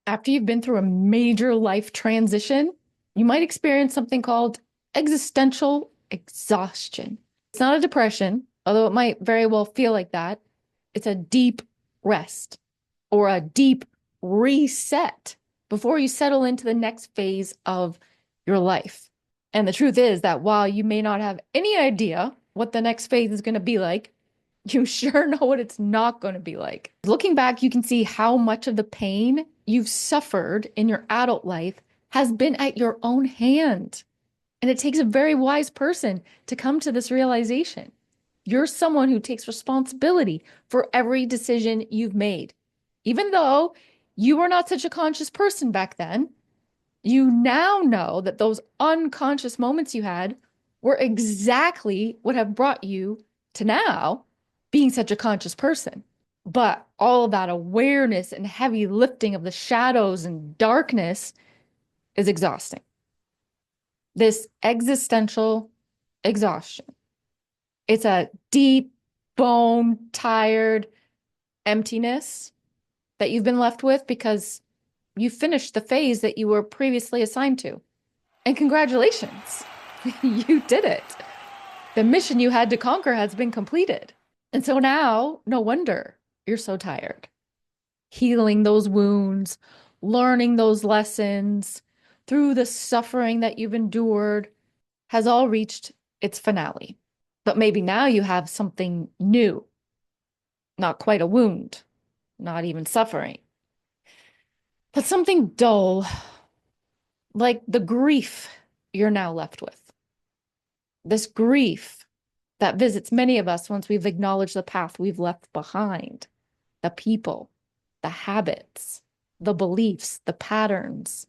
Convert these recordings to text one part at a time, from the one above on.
After you've been through a major life transition, you might experience something called existential exhaustion. It's not a depression, although it might very well feel like that. It's a deep rest or a deep reset before you settle into the next phase of your life. And the truth is that while you may not have any idea what the next phase is going to be like, you sure know what it's not going to be like. Looking back, you can see how much of the pain you've suffered in your adult life has been at your own hand. And it takes a very wise person to come to this realization. You're someone who takes responsibility for every decision you've made. Even though you were not such a conscious person back then, you now know that those unconscious moments you had were exactly what have brought you to now being such a conscious person. But all of that awareness and heavy lifting of the shadows and darkness is exhausting. This existential exhaustion. It's a deep, bone tired emptiness that you've been left with because you finished the phase that you were previously assigned to. And congratulations, you did it. The mission you had to conquer has been completed. And so now, no wonder you're so tired. Healing those wounds, learning those lessons through the suffering that you've endured has all reached its finale. But maybe now you have something new, not quite a wound, not even suffering, but something dull, like the grief you're now left with. This grief that visits many of us once we've acknowledged the path we've left behind, the people, the habits, the beliefs, the patterns,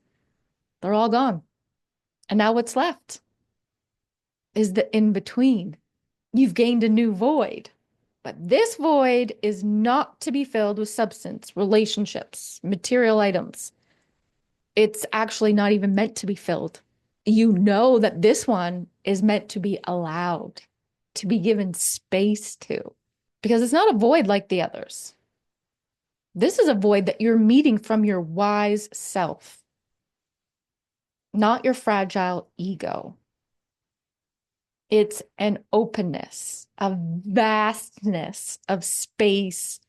they're all gone. And now what's left is the in between. You've gained a new void, but this void is not to be filled with substance, relationships, material items. It's actually not even meant to be filled. You know that this one is meant to be allowed, to be given space to, because it's not a void like the others. This is a void that you're meeting from your wise self, not your fragile ego. It's an openness, a vastness of space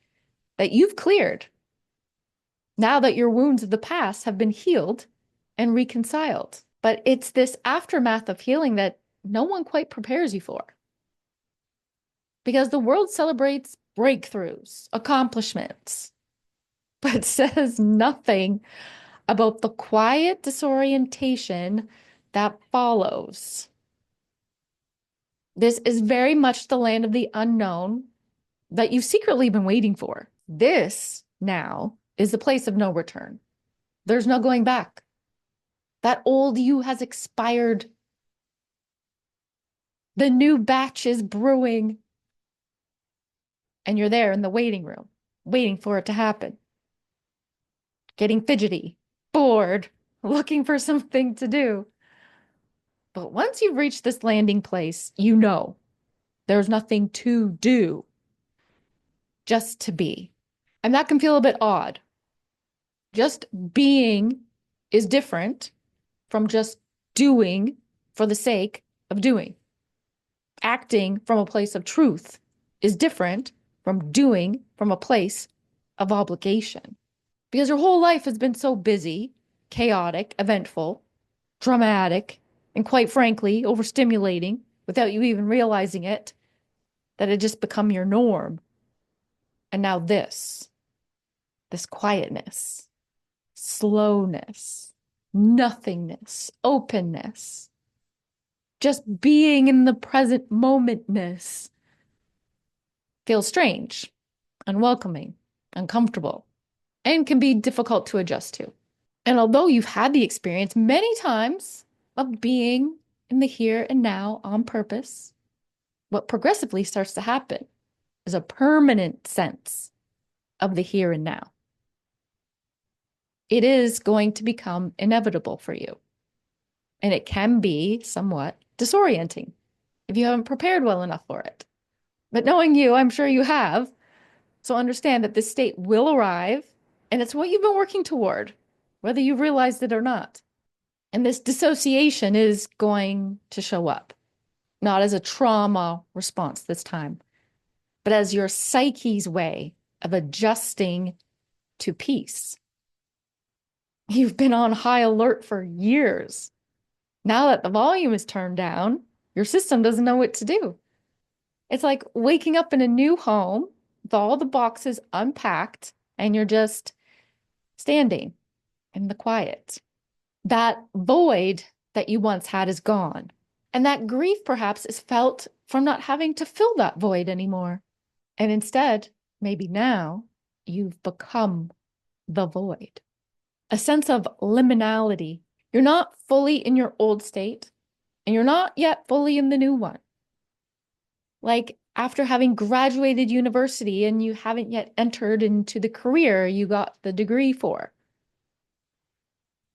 that you've cleared now that your wounds of the past have been healed and reconciled. But it's this aftermath of healing that no one quite prepares you for. Because the world celebrates breakthroughs, accomplishments, but says nothing about the quiet disorientation that follows. This is very much the land of the unknown that you've secretly been waiting for. This now is the place of no return. There's no going back. That old you has expired. The new batch is brewing. And you're there in the waiting room, waiting for it to happen. Getting fidgety, bored, looking for something to do. But once you've reached this landing place, you know there's nothing to do, just to be. And that can feel a bit odd. Just being is different from just doing for the sake of doing. Acting from a place of truth is different from doing from a place of obligation. Because your whole life has been so busy, chaotic, eventful, dramatic, and quite frankly, overstimulating without you even realizing it, that it just become your norm. And now this quietness, slowness, nothingness, openness, just being in the present momentness feels strange, unwelcoming, uncomfortable, and can be difficult to adjust to. And although you've had the experience many times of being in the here and now on purpose, what progressively starts to happen is a permanent sense of the here and now. It is going to become inevitable for you. And it can be somewhat disorienting if you haven't prepared well enough for it. But knowing you, I'm sure you have. So understand that this state will arrive, and it's what you've been working toward. whether you realized it or not. And this dissociation is going to show up, not as a trauma response this time, but as your psyche's way of adjusting to peace. You've been on high alert for years. Now that the volume is turned down, your system doesn't know what to do. It's like waking up in a new home with all the boxes unpacked and you're just standing in the quiet. That void that you once had is gone. And that grief perhaps is felt from not having to fill that void anymore. And instead, maybe now, you've become the void. A sense of limonality. You're not fully in your old state, and you're not yet fully in the new one. Like after having graduated university and you haven't yet entered into the career you got the degree for.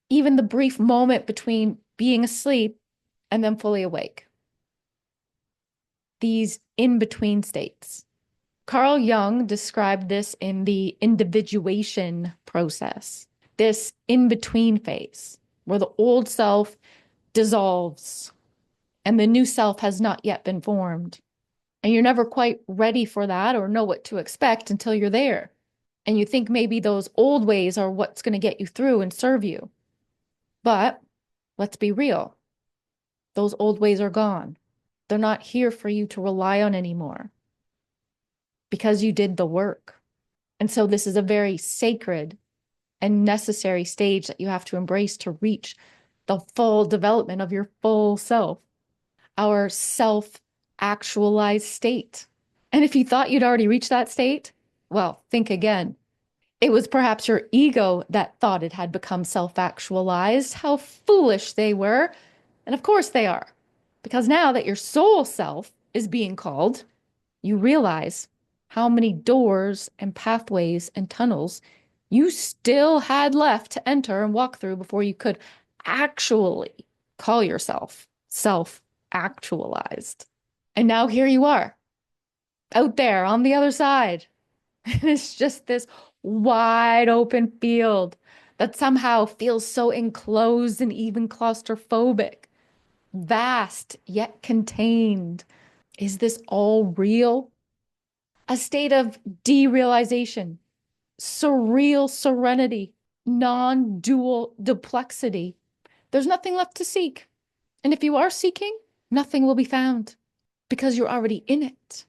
Even the brief moment between being asleep and then fully awake. These in-between states. Carl Jung described this in the individuation process, this in-between phase where the old self dissolves and the new self has not yet been formed. And you're never quite ready for that or know what to expect until you're there. And you think maybe those old ways are what's going to get you through and serve you. But let's be real. Those old ways are gone. They're not here for you to rely on anymore because you did the work. And so this is a very sacred and necessary stage that you have to embrace to reach the full development of your full self, our self-actualized state. And if you thought you'd already reached that state, well, think again. It was perhaps your ego that thought it had become self-actualized. How foolish they were. And of course they are. Because now that your soul self is being called, you realize how many doors and pathways and tunnels you still had left to enter and walk through before you could actually call yourself self-actualized. And now here you are, out there on the other side. And it's just this wide open field that somehow feels so enclosed and even claustrophobic, vast yet contained. Is this all real? A state of derealization, surreal serenity, non-dual duplexity. There's nothing left to seek. And if you are seeking, nothing will be found because you're already in it.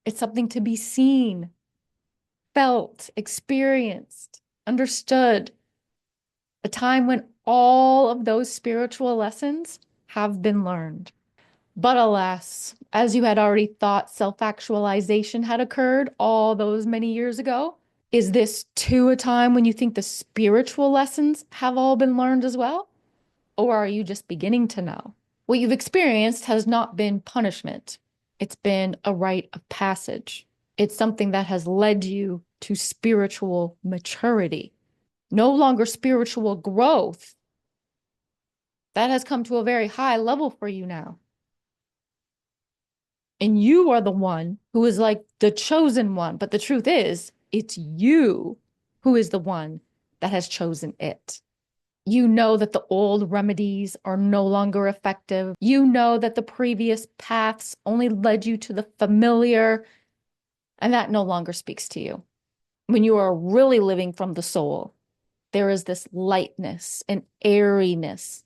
It's something to be seen, felt, experienced, understood. A time when all of those spiritual lessons have been learned. But alas, as you had already thought self-actualization had occurred all those many years ago, is this too a time when you think the spiritual lessons have all been learned as well? Or are you just beginning to know? What you've experienced has not been punishment. It's been a rite of passage. It's something that has led you to spiritual maturity. No longer spiritual growth. That has come to a very high level for you now. And you are the one who is like the chosen one. But the truth is, it's you who is the one that has chosen it. You know that the old remedies are no longer effective. You know that the previous paths only led you to the familiar, and that no longer speaks to you. When you are really living from the soul, there is this lightness and airiness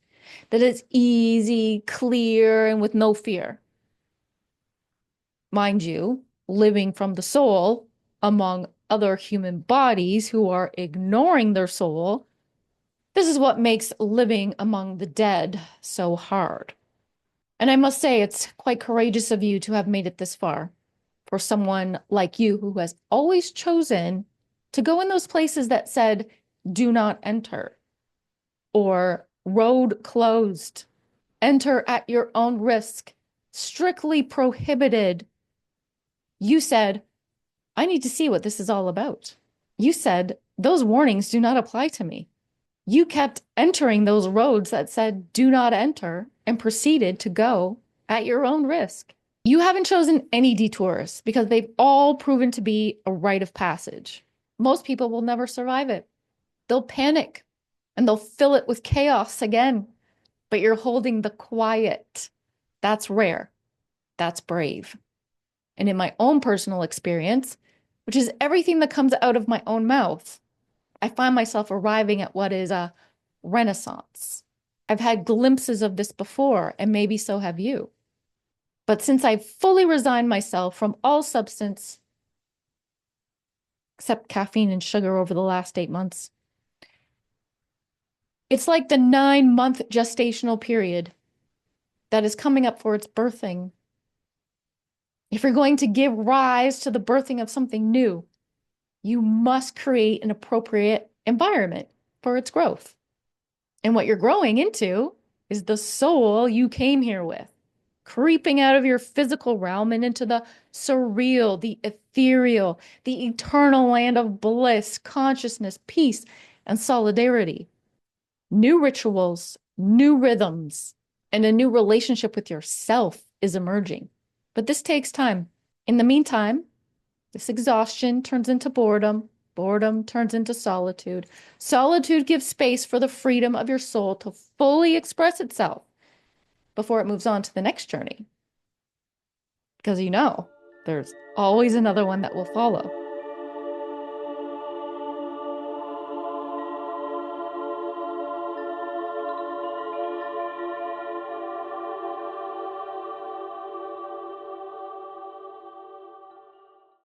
that is easy, clear, and with no fear. Mind you, living from the soul among other human bodies who are ignoring their soul, this is what makes living among the dead so hard. And I must say, it's quite courageous of you to have made it this far for someone like you who has always chosen to go in those places that said, do not enter, or road closed, enter at your own risk, strictly prohibited. You said, I need to see what this is all about. You said, those warnings do not apply to me. You kept entering those roads that said, do not enter, and proceeded to go at your own risk. You haven't chosen any detours because they've all proven to be a rite of passage. Most people will never survive it. They'll panic and they'll fill it with chaos again, but you're holding the quiet. That's rare. That's brave. And in my own personal experience, which is everything that comes out of my own mouth, I find myself arriving at what is a renaissance. I've had glimpses of this before, and maybe so have you. But since I've fully resigned myself from all substance except caffeine and sugar over the last 8 months, it's like the 9-month gestational period that is coming up for its birthing. If you're going to give rise to the birthing of something new, you must create an appropriate environment for its growth. And what you're growing into is the soul you came here with, creeping out of your physical realm and into the surreal, the ethereal, the eternal land of bliss, consciousness, peace, and solidarity. New rituals, new rhythms, and a new relationship with yourself is emerging. But this takes time. In the meantime, this exhaustion turns into boredom. Boredom turns into solitude. Solitude gives space for the freedom of your soul to fully express itself before it moves on to the next journey. Because there's always another one that will follow.